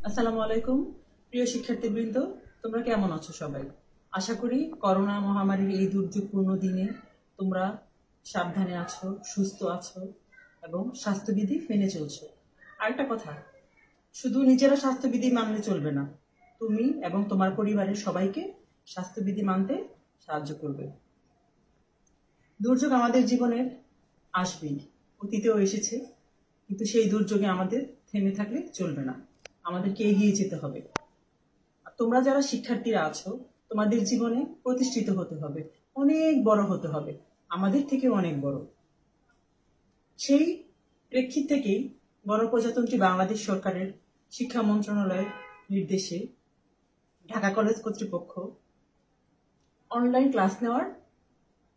আসসালামু আলাইকুম প্রিয় শিক্ষার্থীবৃন্দ, তোমরা কেমন আছো সবাই? আশা করি করোনা মহামারীর এই দুর্যোগপূর্ণ দিনে তোমরা সাবধানে আছো, সুস্থ আছো এবং স্বাস্থ্যবিধি মেনে চলছো। আরেকটা কথা, শুধু নিজেরা স্বাস্থ্যবিধি মানলে চলবে না, তুমি এবং তোমার পরিবারের সবাইকে স্বাস্থ্যবিধি মানতে সাহায্য করবে। দুর্যোগ আমাদের জীবনের আসবেই, অতীতেও এসেছে, কিন্তু সেই দুর্যোগে আমাদের থেমে থাকলে চলবে না, আমাদেরকে এগিয়ে যেতে হবে। আর তোমরা যারা শিক্ষার্থীরা আছো, তোমাদের জীবনে প্রতিষ্ঠিত হতে হবে, অনেক বড় হতে হবে, আমাদের থেকে অনেক বড়। সেই প্রেক্ষিত থেকেই গণপ্রজাতন্ত্রী বাংলাদেশ সরকারের শিক্ষা মন্ত্রণালয়ের নির্দেশে ঢাকা কলেজ কর্তৃপক্ষ অনলাইন ক্লাস নেওয়ার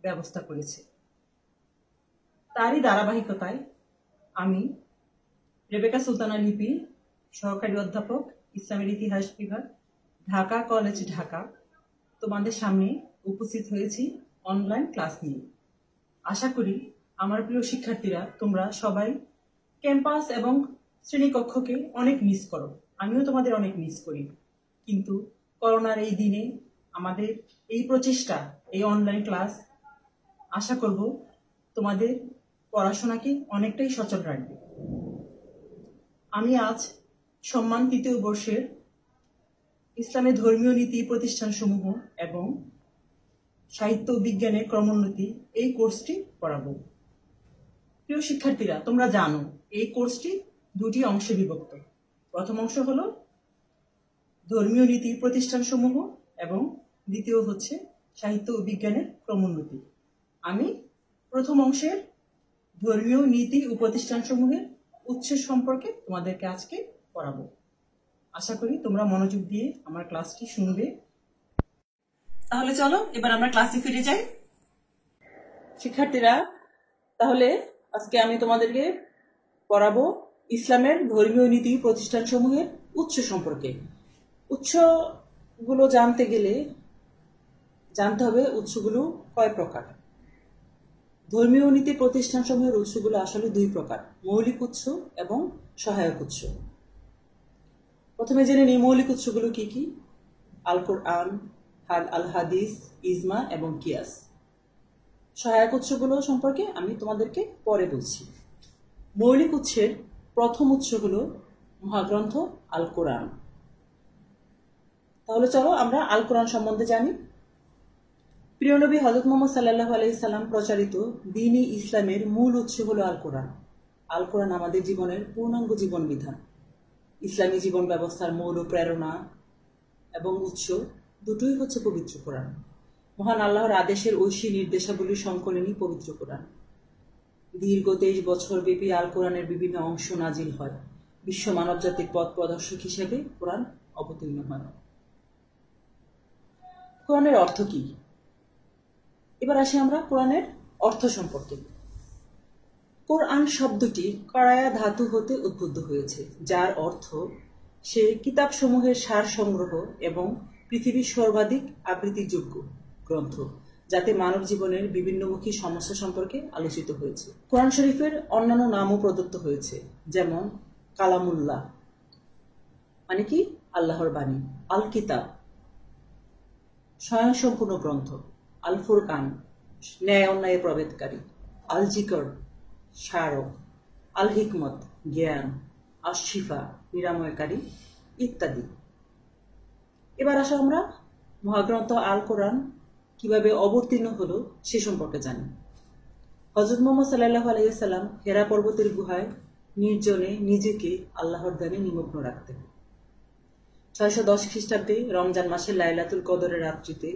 ব্যবস্থা করেছে। তারই ধারাবাহিকতায় আমি রেবেকা সুলতানা লিপি, সহকারী অধ্যাপক, ইসলামের ইতিহাস বিভাগ, ঢাকা কলেজ, ঢাকা, তোমাদের সামনে উপস্থিত হয়েছি অনলাইন ক্লাস নিয়ে। আশা করি আমার প্রিয় শিক্ষার্থীরা তোমরা সবাই ক্যাম্পাস এবং শ্রেণীকক্ষকে অনেক মিস করো, আমিও তোমাদের অনেক মিস করি। কিন্তু করোনার এই দিনে আমাদের এই প্রচেষ্টা, এই অনলাইন ক্লাস, আশা করব তোমাদের পড়াশোনাকে অনেকটাই সচল রাখবে। আমি আজ সম্মান তৃতীয় বর্ষের ইসলামের ধর্মীয় নীতি প্রতিষ্ঠানসমূহ এবং সাহিত্য ও বিজ্ঞানের ক্রমোন্নতি এই কোর্সটি পড়াবো। প্রিয় শিক্ষার্থীরা, তোমরা জানো এই কোর্সটি দুটি অংশে বিভক্ত। প্রথম অংশ হলো ধর্মীয় নীতি প্রতিষ্ঠানসমূহ এবং দ্বিতীয় হচ্ছে সাহিত্য ও বিজ্ঞানের ক্রমোন্নতি। আমি প্রথম অংশের ধর্মীয় নীতি ও প্রতিষ্ঠানসমূহের উৎস সম্পর্কে তোমাদেরকে আজকে পড়াবো। আশা করি তোমরা মনোযোগ দিয়ে আমার ক্লাসটি শুনবে। তাহলে চলো এবার আমরা ক্লাসে ফিরে যাই। শিক্ষার্থীরা, তাহলে আজকে আমি তোমাদেরকে পড়াবো ইসলামের ধর্মীয় নীতি প্রতিষ্ঠানসমূহের উৎস সম্পর্কে। উৎসগুলো জানতে গেলে জানতে হবে উৎসগুলো কয় প্রকার। ধর্মীয় নীতি প্রতিষ্ঠানসমূহের উৎসগুলো আসলে দুই প্রকার, মৌলিক উৎস এবং সহায়ক উৎস। প্রথমে জেনে নিই মৌলিক উৎসগুলো কি কি। আল কোরআন, আল হাদিস, ইজমা এবং কিয়াস। সহায়ক উৎসগুলো সম্পর্কে আমি তোমাদেরকে পরে বলছি। মৌলিক উৎসের প্রথম উৎস হলো মহাগ্রন্থ আল কোরআন। তাহলে চলো আমরা আল কোরআন সম্বন্ধে জানি। প্রিয় নবী হযরত মুহাম্মদ সাল্লাল্লাহু আলাইহি সাল্লাম প্রচারিত দ্বীনি ইসলামের মূল উৎস হলো আল কোরআন। আল কোরআন আমাদের জীবনের পূর্ণাঙ্গ জীবন বিধান। ইসলামী জীবন ব্যবস্থার মূল প্রেরণা এবং উৎস দুটোই হচ্ছে পবিত্র কোরআন। মহান আল্লাহর আদেশের ঐশী নির্দেশাবলীর সংকলনই পবিত্র কোরআন। দীর্ঘ 23 বছর ব্যাপী আল কোরআনের বিভিন্ন অংশ নাজিল হয়। বিশ্ব মানব জাতির পথ প্রদর্শক হিসেবে কোরআন অবতীর্ণ হয়। কোরআনের অর্থ কি? এবার আসি আমরা কোরআনের অর্থ সম্পর্কে। কোরআন শব্দটি করায়া ধাতু হতে উদ্বুদ্ধ হয়েছে, যার অর্থ সে কিতাবসমূহের সার সংগ্রহ এবং পৃথিবীর সর্বাধিক আবৃত্তিযোগ্য গ্রন্থ, যাতে মানব জীবনের বিভিন্নমুখী সমস্যা সম্পর্কে আলোচিত হয়েছে। কোরআন শরীফের অন্যান্য নামও প্রদত্ত হয়েছে, যেমন কালামুল্লাহ মানে কি আল্লাহর বাণী, আল কিতাব স্বয়ংসম্পূর্ণ গ্রন্থ, আল ফুরকান ন্যায় অন্যায় প্রভেদকারী, আল জিকর স্মারক, আল হিকমত জ্ঞান, আল শিফা নিরাময়কারী ইত্যাদি। এবার আসো আমরা মহাগ্রন্থ আল কোরআন কিভাবে অবতীর্ণ হলো সে সম্পর্কে জানি। হযরত মুহাম্মদ সাল্লাল্লাহু আলাইহি সাল্লাম হেরা পর্বতের গুহায় নির্জনে নিজেকে আল্লাহর ধ্যানে নিমগ্ন রাখতেন। 610 খ্রিস্টাব্দে রমজান মাসের লাইলাতুল কদরের রাত্রিতে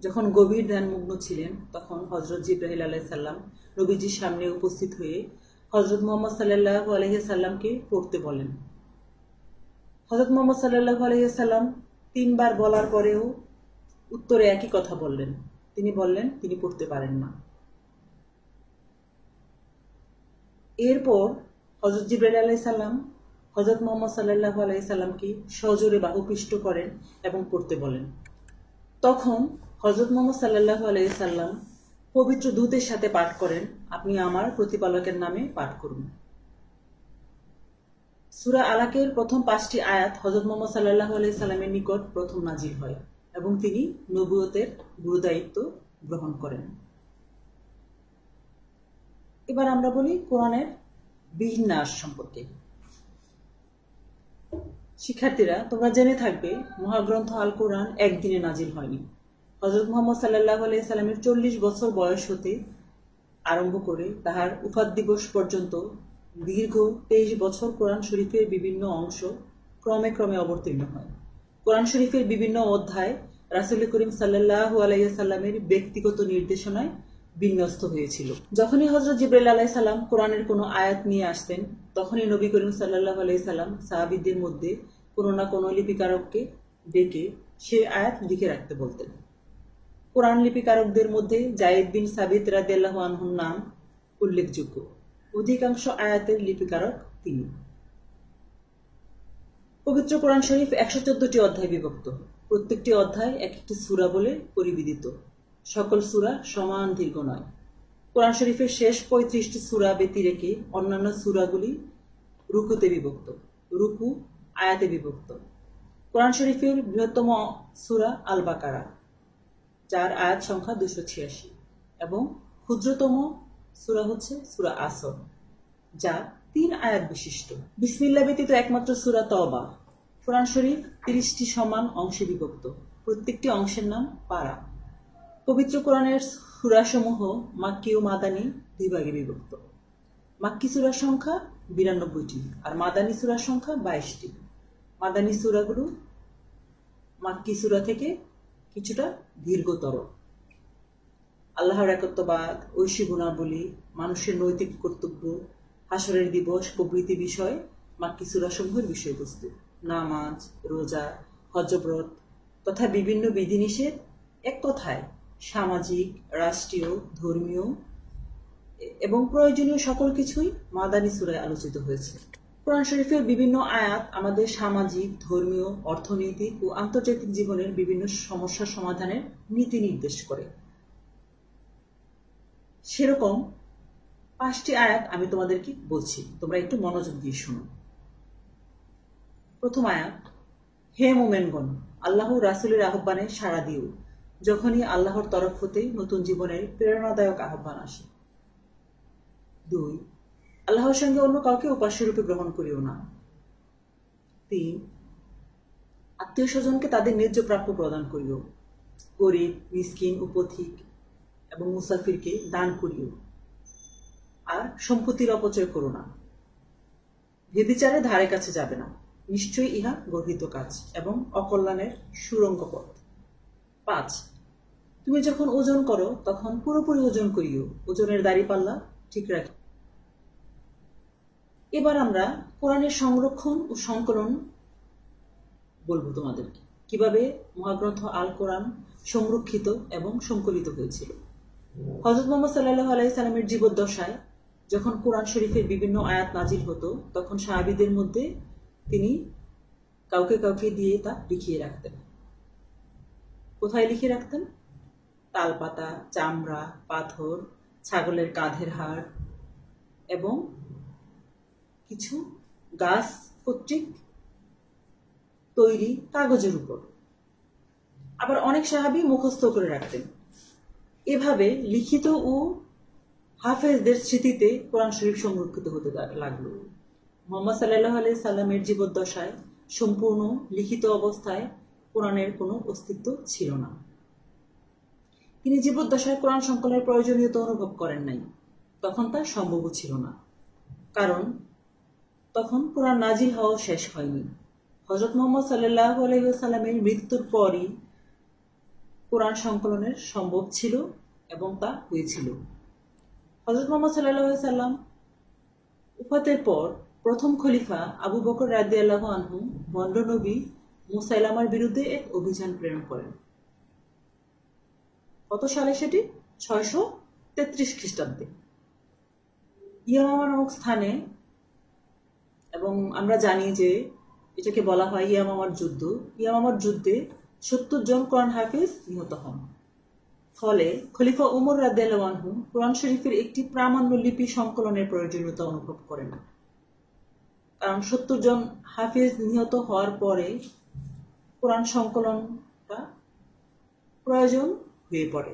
যখন গভীর ধ্যানমগ্ন ছিলেন, তখন হযরত জিবরাইল আলাইহিস সালাম নবীজির সামনে উপস্থিত হয়ে হযরত মুহাম্মদ সাল্লাল্লাহু আলাইহি সাল্লামকে পড়তে বলেন। হযরত মুহাম্মদ সাল্লাল্লাহু আলাইহি সাল্লাম 3 বার বলার পরেও উত্তরে একই কথা বললেন, তিনি বললেন তিনি পড়তে পারেন না। এরপর হযরত জিবরাইল আলাইহিস সালাম হযরত মুহাম্মদ সাল্লাল্লাহু আলাইহি সাল্লামকে সজোরে বাহুপিষ্ট করেন এবং পড়তে বলেন। তখন হযরত মুহাম্মদ সাল্লাল্লাহু আলাইহি সাল্লাম পবিত্র দূতের সাথে পাঠ করেন, আপনি আমার প্রতিপালকের নামে পাঠ করুন। সূরা আলাকের প্রথম 5টি আয়াত হযরত মুহাম্মদ সাল্লাল্লাহু আলাইহি সাল্লামের নিকট প্রথম নাজিল হয় এবং তিনি নবুয়তের গুরুদায়িত্ব গ্রহণ করেন। এবার আমরা বলি কোরআনের বিন্যাস সম্পর্কে। শিক্ষার্থীরা, তোমরা জেনে থাকবে মহাগ্রন্থ আল কোরআন একদিনে নাজিল হয়নি। হযরত মুহাম্মদ সাল্লাল্লাহু আলাইহি সাল্লামের 40 বছর বয়স হতে আরম্ভ করে তাহার উফাত দিবস পর্যন্ত দীর্ঘ 23 বছর কোরআন শরীফের বিভিন্ন অংশ ক্রমে ক্রমে অবতীর্ণ হয়। কোরআন শরীফের বিভিন্ন অধ্যায় রাসূল করিম সাল্লাল্লাহু আলাইহি সাল্লামের ব্যক্তিগত নির্দেশনায় বিন্যস্ত হয়েছিল। যখনই হযরত জিবরাইল আলাইহিস সালাম কোরআনের কোনো আয়াত নিয়ে আসতেন, তখনই নবী করিম সাল্লাল্লাহু আলাইহি সাল্লাম সাহাবীদের মধ্যে কোনো না কোনো লিপিকারককে ডেকে সে আয়াত লিখে রাখতে বলতেন। কোরআন লিপিকারকদের মধ্যে যায়েদ বিন সাবিত রাদিয়াল্লাহু আনহুর নাম উল্লেখযোগ্য। অধিকাংশ আয়াতের লিপিকারক তিনি। পবিত্র কোরআন শরীফ 114টি অধ্যায় বিভক্ত। প্রত্যেকটি অধ্যায় এক একটি সূরা বলে পরিবিদিত। সকল সূরা সমান দীর্ঘ নয়। কোরআন শরীফের শেষ 35টি সূরা ব্যতি রেখে অন্যান্য সূরাগুলি রুকুতে বিভক্ত। রুকু আয়াতে বিভক্ত। কোরআন শরীফের বৃহত্তম সূরা আল বাকারা, যার আয়াত সংখ্যা 286 এবং ক্ষুদ্রতম সূরা হচ্ছে সূরা আসর, যা 3 আয়াত বিশিষ্ট। বিসমিল্লাহ ব্যতীত একমাত্র সূরা তওবা। কোরআন শরীফ 30টি সমান অংশে বিভক্ত। প্রত্যেকটি অংশের নাম পারা। পবিত্র কোরআনের সূরাসমূহ মাক্কি ও মাদানী 2 ভাগে বিভক্ত। মাক্কি সূরার সংখ্যা 92টি আর মাদানী সূরার সংখ্যা 22টি। মাদানী সূরাগুলো মাক্কি সূরা থেকে কিছুটা দীর্ঘতর। আল্লাহর একত্ববাদ, ঐশী গুণাবলী, মানুষের নৈতিক কর্তব্য, হাসরের দিবস প্রভৃতি বিষয় মাক্কি সূরাসমূহের বিষয়বস্তু। নামাজ, রোজা, হজ ব্রত তথা বিভিন্ন বিধিনিষেধ, এক কথায় সামাজিক, রাষ্ট্রীয়, ধর্মীয় এবং প্রয়োজনীয় সকল কিছুই মাদানী সূরায় আলোচিত হয়েছে। কোরআন শরীফের বিভিন্ন আয়াত আমাদের সামাজিক, ধর্মীয়, অর্থনৈতিক ও আন্তর্জাতিক জীবনের বিভিন্ন সমস্যা সমাধানের নীতি নির্দেশ করে। সেরকম 5টি আয়াত আমি তোমাদেরকে বলছি, তোমরা একটু মনোযোগ দিয়ে শুনো। প্রথম আয়াত, হে মুমিনগণ, আল্লাহ রাসূলের আহ্বানে সাড়া দিও যখনই আল্লাহর তরফ হতে নতুন জীবনের প্রেরণাদায়ক আহ্বান আসে। 2, আল্লাহর সঙ্গে অন্য কাউকে উপাস্যরূপে গ্রহণ করিও না। 3, আত্মীয় স্বজনকে তাদের ন্যায্য প্রাপ্য প্রদান করিও। গরিব, মিসকিন ও পথিক এবং মুসাফিরকে দান করিও। আর সম্পত্তির অপচয় করো না। ব্যভিচারের ধারে কাছে যাবে না, নিশ্চয়ই ইহা গর্হিত কাজ এবং অকল্যাণের সুড়ঙ্গ পথ। 5, তুমি যখন ওজন করো তখন পুরোপুরি ওজন করিও, ওজনের দাঁড়িপাল্লা ঠিক রাখি। এবার আমরা কোরআনের সংরক্ষণ ও সংকলন বলবো তোমাদেরকে, কিভাবে মহাগ্রন্থ আল কোরআন সংরক্ষিত এবং সংকলিত হয়েছিল। হযরত মুহাম্মদ সাল্লাল্লাহু আলাইহি সাল্লামের জীবদ্দশায় যখন কোরআন শরীফের বিভিন্ন আয়াত নাজিল হতো, তখন সাহাবীদের মধ্যে তিনি কাউকে কাউকে দিয়ে তা লিখিয়ে রাখতেন। কোথায় লিখে রাখতেন? তালপাতা, চামড়া, পাথর, ছাগলের কাঁধের হাড় এবং কিছু গাছ কর্তৃক তৈরি কাগজের উপর। আবার অনেক সাহাবী মুখস্থ করে রাখতেন। এভাবে লিখিত ও হাফেজদের স্মৃতিতে কোরআন শরীফ সংরক্ষিত হতে লাগলো। মুহাম্মদ সাল্লাল্লাহু আলাইহি সাল্লামের জীবদ্দশায় সম্পূর্ণ লিখিত অবস্থায় কোরআনের কোনো অস্তিত্ব ছিল না। তিনি জীবদ্দশায় কোরআন সংকলনের প্রয়োজনীয়তা অনুভব করেন নাই। তখন তা সম্ভব ছিল না, কারণ তখন কোরআন নাজিল হওয়া শেষ হয়নি। হযরত মুহাম্মদ সাল্লাল্লাহু আলাইহি ওয়াসাল্লামের মৃত্যুর পরই কোরআন সংকলনের সম্ভব ছিল এবং তা হয়েছিল। হযরত মুহাম্মদ সাল্লাল্লাহু আলাইহি ওয়াসাল্লাম উফাতের পর প্রথম খলিফা আবু বকর রাদিয়াল্লাহু আনহু ভণ্ড নবী মুসাইলামার বিরুদ্ধে এক অভিযান প্রেরণ করেন। কত সালে সেটি? 633 খ্রিস্টাব্দে ইয়ামামা নামক স্থানে। এবং আমরা জানি যে এটাকে বলা হয় ইয়ামামার যুদ্ধ। ইয়ামামার যুদ্ধে 70 জন কোরআন হাফেজ নিহত হন। ফলে খলিফা উমর রাদিয়াল্লাহু আনহু কোরআন শরীফের একটি প্রামাণ্য লিপি সংকলনের প্রয়োজনীয়তা অনুভব করেন। কারণ 70 জন হাফেজ নিহত হওয়ার পরে কোরআন সংকলনটা প্রয়োজন হয়ে পড়ে।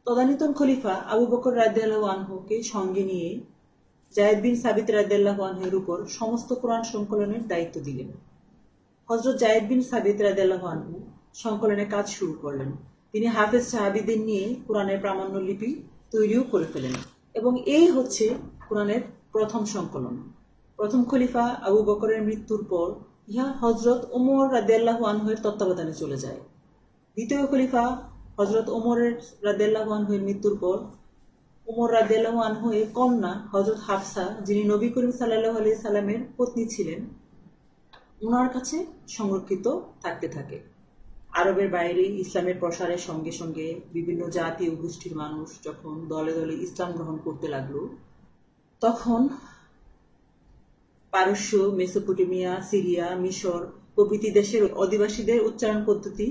তদানীতন খলিফা আবু বকর রাদিয়াল্লাহু আনহুকে সঙ্গে নিয়ে যায়েদ বিন সাবিত রাদিয়াল্লাহু আনহুর উপর সমস্ত কোরআন সংকলনের দায়িত্ব দিলেন। হযরত যায়েদ বিন সাবিত রাদিয়াল্লাহু আনহু সংকলনের কাজ শুরু করলেন। তিনি হাফেজ সাহাবীদের নিয়ে কোরআনের প্রামাণ্য লিপি তৈরিও করে ফেলেন এবং এই হচ্ছে কোরআনের প্রথম সংকলন। প্রথম খলিফা আবু বকরের মৃত্যুর পর ইহা হযরত ওমর রাদিয়াল্লাহু আনহুর তত্ত্বাবধানে চলে যায়। দ্বিতীয় খলিফা হযরত ওমর রাদিয়াল্লাহু আনহুর মৃত্যুর পর ওমর রাদিয়াল্লাহু আনহু এর কন্যা হযরত হাফসা, যিনি নবী করিম সাল্লাল্লাহু আলাইহি সাল্লামের পত্নী ছিলেন, ওনার কাছে সংরক্ষিত থাকতে থাকে। আরবের বাইরে ইসলামের প্রসারের সঙ্গে সঙ্গে বিভিন্ন জাতি ও গোষ্ঠীর মানুষ যখন দলে দলে ইসলাম গ্রহণ করতে লাগলো, তখন পারস্য, মেসোপটেমিয়া, সিরিয়া, মিশর প্রভৃতি দেশের অধিবাসীদের উচ্চারণ পদ্ধতি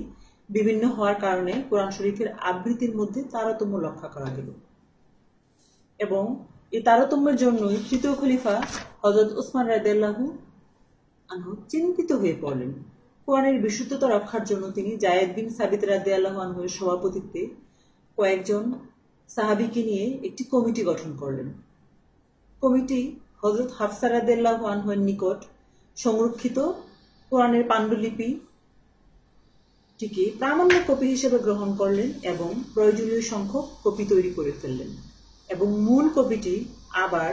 বিভিন্ন হওয়ার কারণে কোরআন শরীফের আবৃত্তির মধ্যে তারতম্য লক্ষ্য করা গেল এবং এই তারতম্যের জন্যই তৃতীয় খলিফা হযরত উসমান রাদিয়াল্লাহু আনহু চিন্তিত হয়ে পড়লেন। কোরআনের বিশুদ্ধতা রক্ষার জন্য তিনি যায়েদ বিন সাবিত রাদিয়াল্লাহু আনহুর সভাপতিত্বে কয়েকজন সাহাবীকে নিয়ে একটি কমিটি গঠন করলেন। কমিটি হযরত হাফসা রাদিয়াল্লাহু আনহুর নিকট সংরক্ষিত কোরআনের পাণ্ডুলিপিটিকে প্রামাণ্য কপি হিসেবে গ্রহণ করলেন এবং প্রয়োজনীয় সংখ্যক কপি তৈরি করে ফেললেন এবং মূল কপিটি আবার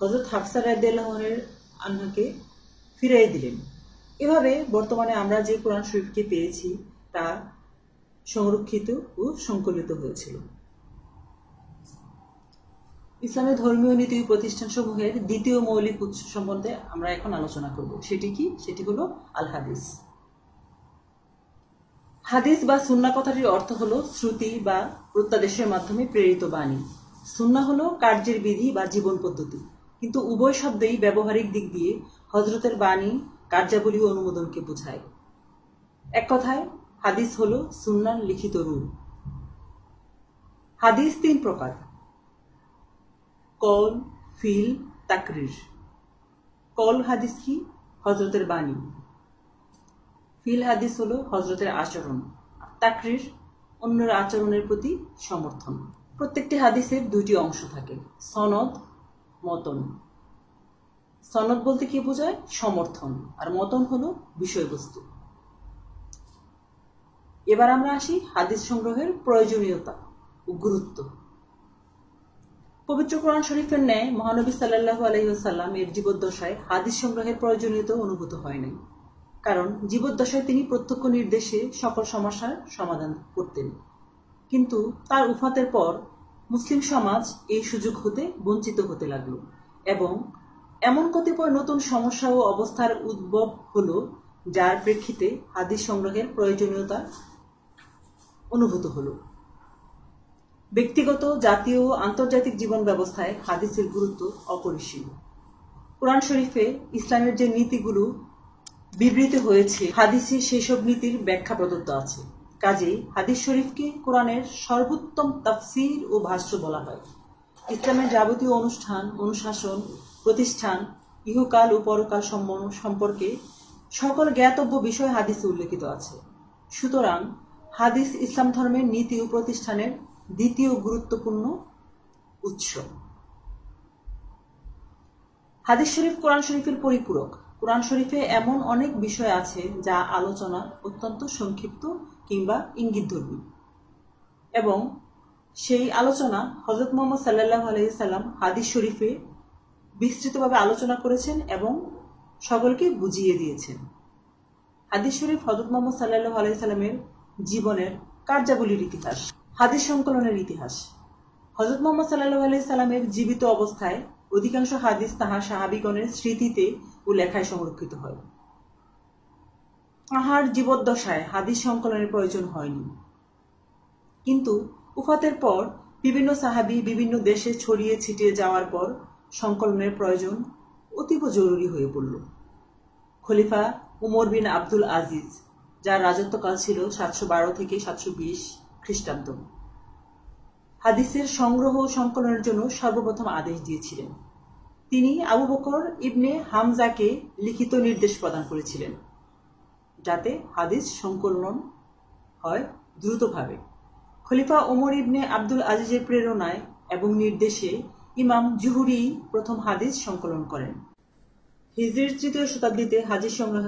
হযরত হাফসা রাদিয়াল্লাহু আনহাকে ফিরিয়ে দিলেন। এভাবে বর্তমানে আমরা যে কোরআন শরীফকে পেয়েছি তা সংরক্ষিত ও সংকলিত হয়েছিল। ইসলামের ধর্মীয় নীতি ও প্রতিষ্ঠানসমূহের দ্বিতীয় মৌলিক উৎস সম্বন্ধে আমরা এখন আলোচনা করব। সেটি কি? সেটি হলো আল হাদিস। হাদিস বা সুন্নাহ কথাটির অর্থ হলো শ্রুতি বা প্রত্যাদেশের মাধ্যমে প্রেরিত বাণী। সুন্নাহ হলো কার্যের বিধি বা জীবন পদ্ধতি, কিন্তু উভয় শব্দেই ব্যবহারিক দিক দিয়ে হযরতের বাণী, কার্যাবলী ও অনুমোদনকে বোঝায়। এক কথায় হাদিস হলো সুন্নাহর লিখিত রূপ। হাদিস তিন প্রকার: কল, ফিল, তাকরির। কল হাদিস কি? হযরতের বাণী। ফিল হাদিস হলো হযরতের আচরণ। তাকরির অন্যের আচরণের প্রতি সমর্থন। প্রত্যেকটি হাদিসের দুইটি অংশ থাকে: সনদ, মতন। সনদ বলতে কি বোঝায়? সমর্থন। আর মতন হলো বিষয়বস্তু। এবার আমরা আসি হাদিস সংগ্রহের প্রয়োজনীয়তা ও গুরুত্ব। পবিত্র কোরআন শরীফের ন্যায় মহানবী সাল্লাল্লাহু আলাইহি ওয়াসাল্লাম এর জীবদ্দশায় হাদিস সংগ্রহের প্রয়োজনীয়তা অনুভূত হয় নাই, কারণ জীবদ্দশায় তিনি প্রত্যক্ষ নির্দেশে সকল সমস্যার সমাধান করতেন। কিন্তু তার উফাতের পর মুসলিম সমাজ এই সুযোগ হতে বঞ্চিত হতে লাগল এবং এমন কতিপয় নতুন সমস্যা ও অবস্থার উদ্ভব হল, যার প্রেক্ষিতে হাদিস সংগ্রহের প্রয়োজনীয়তা অনুভূত হল। ব্যক্তিগত, জাতীয় ও আন্তর্জাতিক জীবন ব্যবস্থায় হাদিসের গুরুত্ব অপরিসীম। কোরআন শরীফে ইসলামের যে নীতিগুলো বিবৃত হয়েছে, হাদিসে সেসব নীতির ব্যাখ্যা প্রদত্ত আছে। কাজেই হাদিস শরীফকে কোরআনের সর্বোত্তম তাফসীর ও ভাষ্য বলা হয়। ইসলামের যাবতীয় অনুষ্ঠান, অনুশাসন, প্রতিষ্ঠান, ইহকাল ও পরকাল সম্পর্কে সকল জ্ঞাতব্য বিষয় হাদিসে উল্লেখিত আছে। সুতরাং হাদিস ইসলাম ধর্মের নীতি ও প্রতিষ্ঠানের দ্বিতীয় গুরুত্বপূর্ণ উৎস। হাদিস শরীফ কোরআন শরীফের পরিপূরক। কোরআন শরীফে এমন অনেক বিষয় আছে যা আলোচনা অত্যন্ত সংক্ষিপ্ত কিংবা ইঙ্গিতধর্মী, এবং সেই আলোচনা হযরত মুহাম্মদ সাল্লাল্লাহু আলাইহি সাল্লাম হাদিস শরীফে বিস্তৃতভাবে আলোচনা করেছেন এবং সকলকে বুঝিয়ে দিয়েছেন। হাদিস শরীফ হযরত মুহাম্মদ সাল্লাল্লাহু আলাইহি সাল্লামের জীবনের কার্যাবলীর ইতিহাস। হাদিস সংকলনের ইতিহাস। হযরত মুহাম্মদ সাল্লাল্লাহু আলাইহি সাল্লামের জীবিত অবস্থায় অধিকাংশ হাদিস তাহার সাহাবীগণের স্মৃতিতে ও লেখায় সংরক্ষিত হয়। তাহার জীবদ্দশায় হাদিস সংকলনের প্রয়োজন হয়নি, কিন্তু উফাতের পর বিভিন্ন সাহাবী বিভিন্ন দেশে ছড়িয়ে ছিটিয়ে যাওয়ার পর সংকলনের প্রয়োজন অতীব জরুরি হয়ে পড়ল। খলিফা উমর বিন আব্দুল আজিজ, যার রাজত্বকাল ছিল 712 থেকে 720 খ্রিস্টাব্দ, হাদিসের সংগ্রহ ও সংকলনের জন্য সর্বপ্রথম আদেশ দিয়েছিলেন। তিনি আবু বকর ইবনে হামজাকে লিখিত নির্দেশ প্রদান করেছিলেন যাতে হাদিস সংকলন হয় দ্রুতভাবে। খলিফা ওমর ইবনে আব্দুল আজিজের প্রেরণায় এবং নির্দেশে ইমাম জুহরি প্রথম হাদিস সংকলন করেন। হিজরির ৩য় শতাব্দীতে হাদিস সংগ্রহ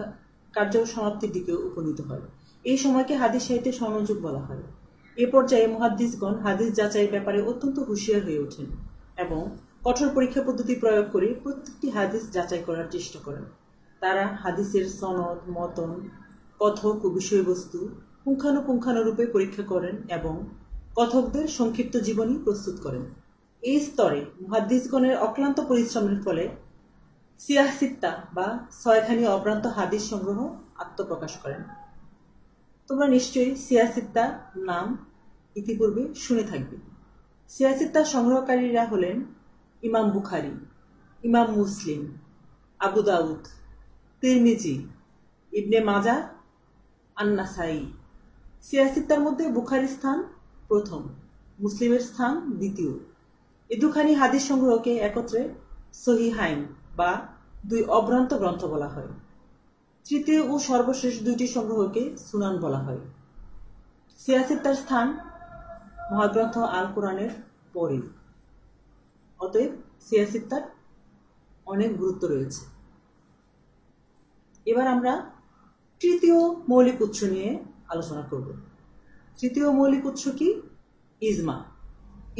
কার্য সমাপ্তির দিকে উপনীত হয়। এই সময়কে হাদিস সাহিত্যের স্বর্ণযুগ বলা হয়। এ পর্যায়ে মুহাদ্দিসগণ হাদিস যাচাইয়ের ব্যাপারে অত্যন্ত হুঁশিয়ার হয়ে ওঠেন এবং কঠোর পরীক্ষা পদ্ধতি প্রয়োগ করে প্রত্যেকটি হাদিস যাচাই করার চেষ্টা করেন। তারা হাদিসের সনদ, মতন, কথক ও বিষয়বস্তু পুঙ্খানুপুঙ্খানুরূপে পরীক্ষা করেন এবং কথকদের সংক্ষিপ্ত জীবনী প্রস্তুত করেন। এই স্তরে মুহাদ্দিসগণের অক্লান্ত পরিশ্রমের ফলে সিয়াহ সিত্তা বা ৬খানি অভ্রান্ত হাদিস সংগ্রহ আত্মপ্রকাশ করেন। তোমরা নিশ্চয়ই সিয়াহ সিত্তা নাম ইতিপূর্বে শুনে থাকবে। সিয়াহ সিত্তা সংগ্রহকারীরা হলেন ইমাম বুখারী, ইমাম মুসলিম, আবু দাউদ, তিরমিজি, ইবনে মাজাহ, আন-নাসাই। সিয়াহ সিত্তার মধ্যে বুখারীর স্থান প্রথম, মুসলিমের স্থান দ্বিতীয়। এ দুখানি হাদিস সংগ্রহকে একত্রে সহিহাইন বা দুই অভ্রান্ত গ্রন্থ বলা হয়। তৃতীয় ও সর্বশেষ দুইটি সংগ্রহকে সুনান বলা হয়। সিয়াহ সিত্তার স্থান মহাগ্রন্থ আল কোরআনের পরে, অতএব সিয়াহ সিত্তার অনেক গুরুত্ব রয়েছে। এবার আমরা তৃতীয় মৌলিক উৎস নিয়ে আলোচনা করব। তৃতীয় মৌলিক উৎস কি? ইজমা।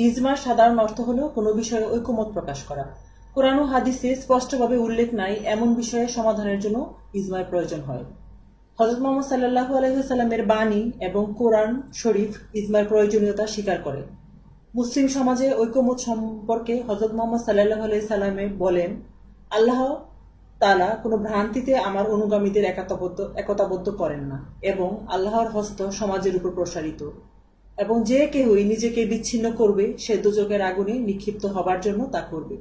ইজমার সাধারণ অর্থ হলো কোনো বিষয়ে ঐকমত প্রকাশ করা। কোরআন ও হাদিসে স্পষ্টভাবে উল্লেখ নাই এমন বিষয়ে সমাধানের জন্য ইজমার প্রয়োজন হয়। হযরত মুহাম্মদ সাল্লাল্লাহু আলাইহি ওয়াসাল্লামের বাণী এবং কোরআন শরীফ ইজমার প্রয়োজনীয়তা স্বীকার করে। মুসলিম সমাজে ঐকমত সম্পর্কে হযরত মুহাম্মদ সাল্লাল্লাহু আলাইহি সাল্লামে বলেন, আল্লাহ তাআলা কোনো ভ্রান্তিতে আমার অনুগামীদের একতাবদ্ধ করেন না এবং আল্লাহর হস্ত সমাজের উপর প্রসারিত এবং যে কেউই নিজেকে বিচ্ছিন্ন করবে সে দোজখের আগুনে নিক্ষিপ্ত হবার জন্য তা করবে।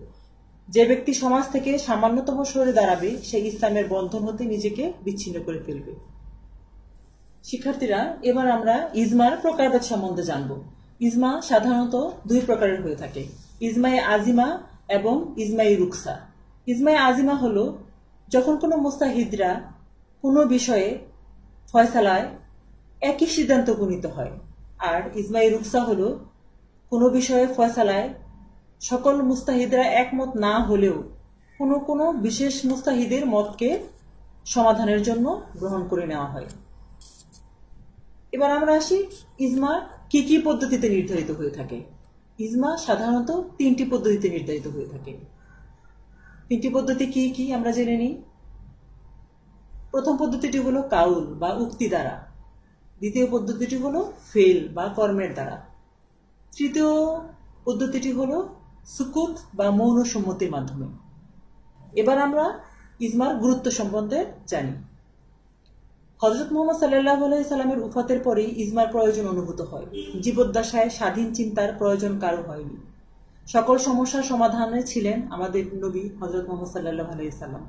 যে ব্যক্তি সমাজ থেকে সামান্যতম সরে দাঁড়াবে সে ইসলামের বন্ধন হতে নিজেকে বিচ্ছিন্ন করে ফেলবে। শিক্ষার্থীরা, এবার আমরা ইজমার প্রকারভেদ সম্বন্ধে জানব। ইজমা সাধারণত দুই প্রকারের হয়ে থাকে, ইজমায়ে আজিমা এবং ইজমায়ে রুখসা। ইজমায়ে আজিমা হলো যখন কোনো মুস্তাহিদরা কোনো বিষয়ে ফয়সালায় একই সিদ্ধান্ত উপনীত হয়, আর ইজমায়ে রুখসা হলো কোনো বিষয়ে ফয়সালায় সকল মুস্তাহিদরা একমত না হলেও কোনো কোনো বিশেষ মুস্তাহিদের মতকে সমাধানের জন্য গ্রহণ করে নেওয়া হয়। এবার আমরা আসি ইজমা কি কি পদ্ধতিতে নির্ধারিত হয়ে থাকে। ইজমা সাধারণত 3টি পদ্ধতিতে নির্ধারিত হয়ে থাকে। 3টি পদ্ধতি কি কি আমরা জেনে নিই। প্রথম পদ্ধতিটি হলো কাউল বা উক্তি দ্বারা, দ্বিতীয় পদ্ধতিটি হলো ফেল বা কর্মের দ্বারা, তৃতীয় পদ্ধতিটি হলো সুকুত বা মৌন সম্মতির মাধ্যমে। এবার আমরা ইজমার গুরুত্ব সম্বন্ধে জানি। হযরত মুহাম্মদ সাল্লাল্লাহু আলাইহি সাল্লামের উফাতের পরেই ইজমার প্রয়োজন অনুভূত হয়। জীবদ্দশায় স্বাধীন চিন্তার প্রয়োজন কারো হয়নি। সকল সমস্যার সমাধানে ছিলেন আমাদের নবী হযরত মুহাম্মদ সাল্লাল্লাহু আলাইহি সাল্লাম।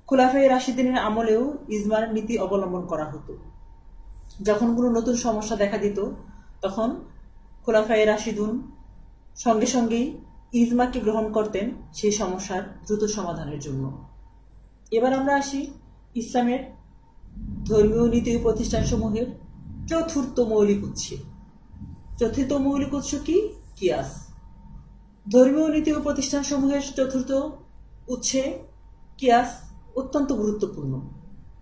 খুলাফায়ে রাশিদিনের আমলেও ইজমার নীতি অবলম্বন করা হতো। যখন কোনো নতুন সমস্যা দেখা দিত তখন খুলাফায়ে রাশিদুন সঙ্গে সঙ্গেই ইজমাকে গ্রহণ করতেন সেই সমস্যার দ্রুত সমাধানের জন্য। এবার আমরা আসি ইসলামের ধর্মীয় নীতি ও প্রতিষ্ঠানসমূহের চতুর্থ মৌলিক উৎসে। চতুর্থ মৌলিক উৎস কি? কিয়াস। ধর্মীয় নীতি ও প্রতিষ্ঠানসমূহের চতুর্থ উৎসে কিয়াস অত্যন্ত গুরুত্বপূর্ণ।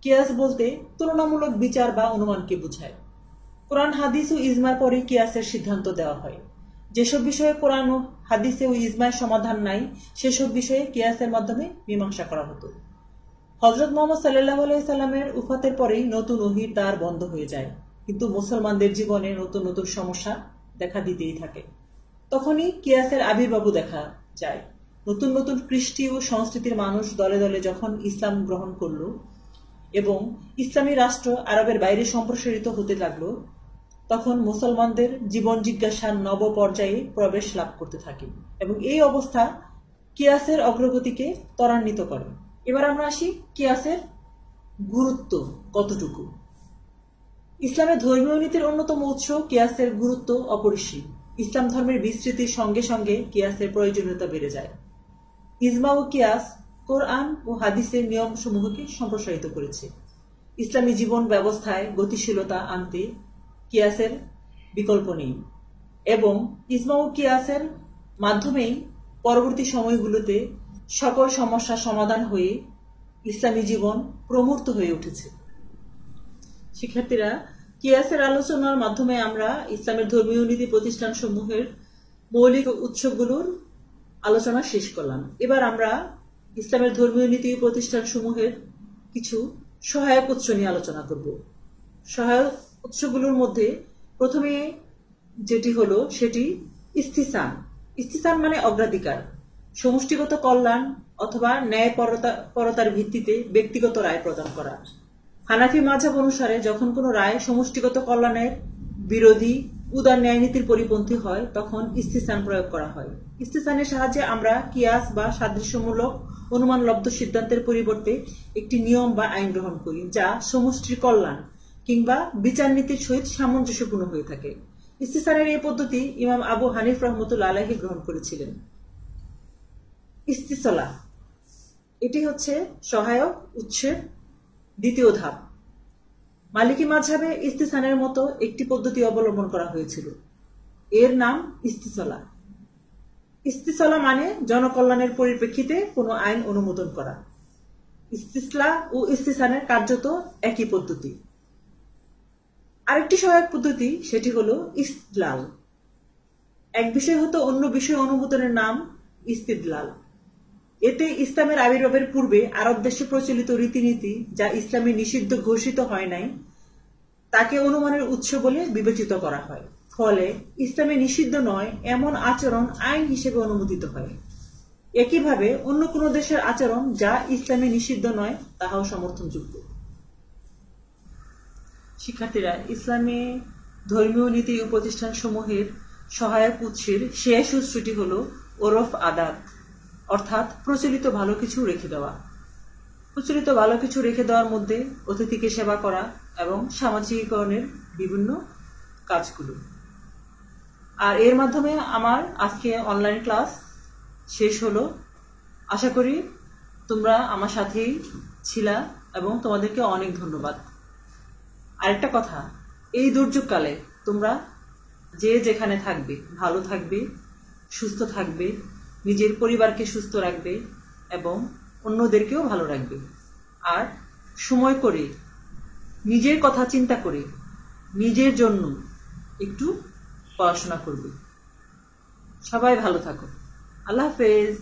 কিয়াস বলতে তুলনামূলক বিচার বা অনুমানকে বোঝায়। কোরআন, হাদিস ও ইজমার পরে কিয়াসের সিদ্ধান্ত দেওয়া হয়। যেসব বিষয়ে কোরআন ও হাদিসে ও ইজমার সমাধান নাই সেসব বিষয়ে কিয়াসের মাধ্যমে মীমাংসা করা হতো। হযরত মুহাম্মদ সাল্লাল্লাহু আলাইহি সাল্লামের উফাতের পরেই নতুন ওহীর দ্বার বন্ধ হয়ে যায়, কিন্তু মুসলমানদের জীবনে নতুন নতুন সমস্যা দেখা দিতেই থাকে। তখনই কিয়াসের আবির্ভাবও দেখা যায়। নতুন নতুন কৃষ্টি ও সংস্কৃতির মানুষ দলে দলে যখন ইসলাম গ্রহণ করল এবং ইসলামী রাষ্ট্র আরবের বাইরে সম্প্রসারিত হতে লাগলো, তখন মুসলমানদের জীবন জিজ্ঞাসার নব পর্যায়ে প্রবেশ লাভ করতে থাকে এবং এই অবস্থা কিয়াসের অগ্রগতিকে ত্বরান্বিত করে। এবার আমরা আসি কিয়াসের গুরুত্ব কতটুকু। ইসলামের ধর্মীয় নীতির অন্যতম উৎস কিয়াসের গুরুত্ব অপরিসীম। ইসলাম ধর্মের বিস্তৃতির সঙ্গে সঙ্গে কিয়াসের প্রয়োজনীয়তা বেড়ে যায়। ইজমা ও কিয়াস কোরআন ও হাদিসের নিয়ম সমূহকে সম্প্রসারিত করেছে। ইসলামী জীবন ব্যবস্থায় গতিশীলতা আনতে কিয়াসের বিকল্প নেই এবং ইজমা ও কিয়াসের মাধ্যমেই পরবর্তী সময়গুলোতে সকল সমস্যার সমাধান হয়ে ইসলামী জীবন প্রমূর্ত হয়ে উঠেছে। শিক্ষার্থীরা, কিয়াসের আলোচনার মাধ্যমে আমরা ইসলামের ধর্মীয় নীতি প্রতিষ্ঠান সমূহের মৌলিক উৎসগুলোর আলোচনা শেষ করলাম। এবার আমরা ইসলামের ধর্মীয় নীতি প্রতিষ্ঠান সমূহের কিছু সহায়ক উৎস নিয়ে আলোচনা করব। সহায়ক উৎসগুলোর মধ্যে প্রথমে যেটি হলো সেটি ইস্তিসান। ইস্তিসান মানে অগ্রাধিকার, সমষ্টিগত কল্যাণ অথবা ন্যায়পরতার ভিত্তিতে ব্যক্তিগত রায় প্রদান করা। হানাফি মাযহাব অনুসারে যখন কোনো রায় সমষ্টিগত কল্যাণের বিরোধী উদার ন্যায়নীতির পরিপন্থী হয় তখন ইস্তিসান প্রয়োগ করা হয়। ইস্তিসানের সাহায্যে আমরা কিয়াস বা সাদৃশ্যমূলক অনুমানলব্ধ সিদ্ধান্তের পরিবর্তে একটি নিয়ম বা আইন গ্রহণ করি যা সমষ্টির কল্যাণ কিংবা বিচার নীতির সহিত সামঞ্জস্যপূর্ণ হয়ে থাকে। ইস্তিসানের এই পদ্ধতি ইমাম আবু হানিফ রাহমাতুল্লাহ আলাইহি গ্রহণ করেছিলেন। ইস্তিসলা, এটি হচ্ছে সহায়ক উৎসের দ্বিতীয় ধাপ। মালিকি মাযহাবে ইস্তিসানের মতো একটি পদ্ধতি অবলম্বন করা হয়েছিল, এর নাম ইস্তিসলা। ইস্তিসলা মানে জনকল্যাণের পরিপ্রেক্ষিতে কোনো আইন অনুমোদন করা। ইস্তিসলা ও ইস্তিসানের কার্যত একই পদ্ধতি। আরেকটি সহায়ক পদ্ধতি সেটি হলো ইস্তিদলাল। এক বিষয় হতে অন্য বিষয় অনুমোদনের নাম ইস্তিদলাল। এতে ইসলামের আবির্ভাবের পূর্বে আরব দেশে প্রচলিত রীতিনীতি যা ইসলামে নিষিদ্ধ ঘোষিত হয় নাই তাকে অনুমানের উৎস বলে বিবেচিত করা হয়। ফলে ইসলামে নিষিদ্ধ নয় এমন আচরণ আইন হিসেবে অনুমোদিত হয়। একইভাবে অন্য কোনো দেশের আচরণ যা ইসলামে নিষিদ্ধ নয় তাহাও সমর্থনযোগ্য। শিক্ষার্থীরা, ইসলামে ধর্মীয় নীতি ও প্রতিষ্ঠান সমূহের সহায়ক উৎসের শেষ উৎসটি হল ওরফ আদাত, অর্থাৎ প্রচলিত ভালো কিছু রেখে দেওয়া। প্রচলিত ভালো কিছু রেখে দেওয়ার মধ্যে অতিথিকে সেবা করা এবং সামাজিকীকরণের বিভিন্ন কাজগুলো। আর এর মাধ্যমে আমার আজকে অনলাইন ক্লাস শেষ হলো। আশা করি তোমরা আমার সাথেই ছিলা এবং তোমাদেরকে অনেক ধন্যবাদ। আরেকটা কথা, এই দুর্যোগকালে তোমরা যে যেখানে থাকবে ভালো থাকবে, সুস্থ থাকবে, নিজের পরিবারকে সুস্থ রাখবে এবং অন্যদেরকেও ভালো রাখবে। আর সময় করে নিজের কথা চিন্তা করে নিজের জন্য একটু পড়াশোনা করবে। সবাই ভালো থাকো। আল্লাহ হাফেজ।